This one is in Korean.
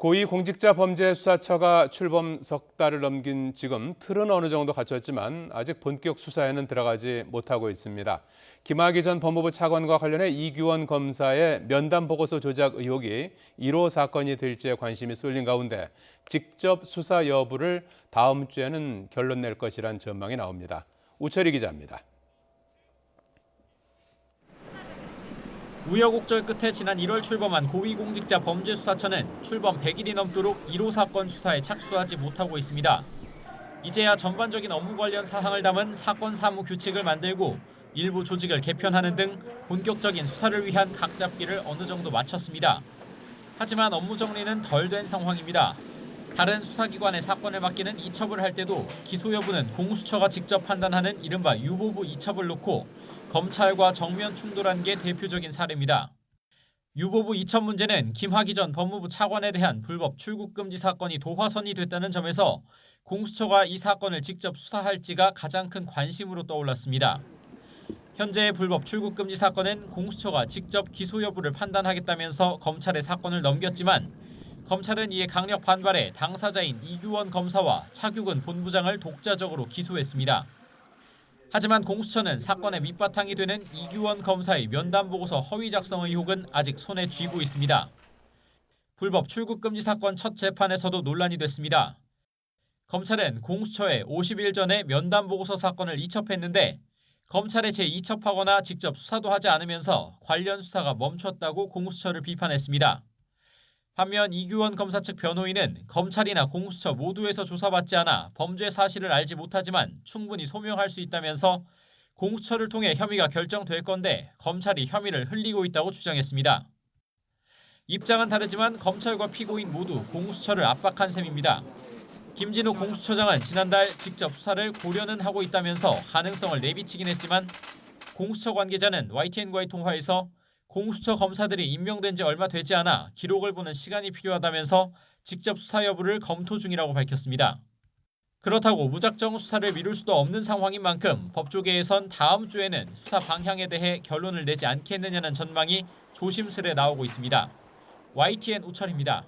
고위공직자범죄수사처가 출범 석 달을 넘긴 지금 틀은 어느 정도 갖췄지만 아직 본격 수사에는 들어가지 못하고 있습니다. 김학의 전 법무부 차관과 관련해 이규원 검사의 면담 보고서 조작 의혹이 1호 사건이 될지에 관심이 쏠린 가운데 직접 수사 여부를 다음 주에는 결론 낼 것이란 전망이 나옵니다. 우철희 기자입니다. 우여곡절 끝에 지난 1월 출범한 고위공직자 범죄수사처는 출범 100일이 넘도록 1호 사건 수사에 착수하지 못하고 있습니다. 이제야 전반적인 업무 관련 사항을 담은 사건 사무 규칙을 만들고 일부 조직을 개편하는 등 본격적인 수사를 위한 각 잡기를 어느 정도 마쳤습니다. 하지만 업무 정리는 덜 된 상황입니다. 다른 수사기관에 사건을 맡기는 이첩을 할 때도 기소 여부는 공수처가 직접 판단하는 이른바 유보부 이첩을 놓고 검찰과 정면 충돌한 게 대표적인 사례입니다. 유보부 이첩 문제는 김학의 전 법무부 차관에 대한 불법 출국 금지 사건이 도화선이 됐다는 점에서 공수처가 이 사건을 직접 수사할지가 가장 큰 관심으로 떠올랐습니다. 현재의 불법 출국 금지 사건은 공수처가 직접 기소 여부를 판단하겠다면서 검찰에 사건을 넘겼지만 검찰은 이에 강력 반발해 당사자인 이규원 검사와 차규근 본부장을 독자적으로 기소했습니다. 하지만 공수처는 사건의 밑바탕이 되는 이규원 검사의 면담 보고서 허위 작성 의혹은 아직 손에 쥐고 있습니다. 불법 출국 금지 사건 첫 재판에서도 논란이 됐습니다. 검찰은 공수처에 50일 전에 면담 보고서 사건을 이첩했는데 검찰에 재이첩하거나 직접 수사도 하지 않으면서 관련 수사가 멈췄다고 공수처를 비판했습니다. 반면 이규원 검사 측 변호인은 검찰이나 공수처 모두에서 조사받지 않아 범죄 사실을 알지 못하지만 충분히 소명할 수 있다면서 공수처를 통해 혐의가 결정될 건데 검찰이 혐의를 흘리고 있다고 주장했습니다. 입장은 다르지만 검찰과 피고인 모두 공수처를 압박한 셈입니다. 김진호 공수처장은 지난달 직접 수사를 고려는 하고 있다면서 가능성을 내비치긴 했지만 공수처 관계자는 YTN과의 통화에서 공수처 검사들이 임명된 지 얼마 되지 않아 기록을 보는 시간이 필요하다면서 직접 수사 여부를 검토 중이라고 밝혔습니다. 그렇다고 무작정 수사를 미룰 수도 없는 상황인 만큼 법조계에선 다음 주에는 수사 방향에 대해 결론을 내지 않겠느냐는 전망이 조심스레 나오고 있습니다. YTN 우철입니다.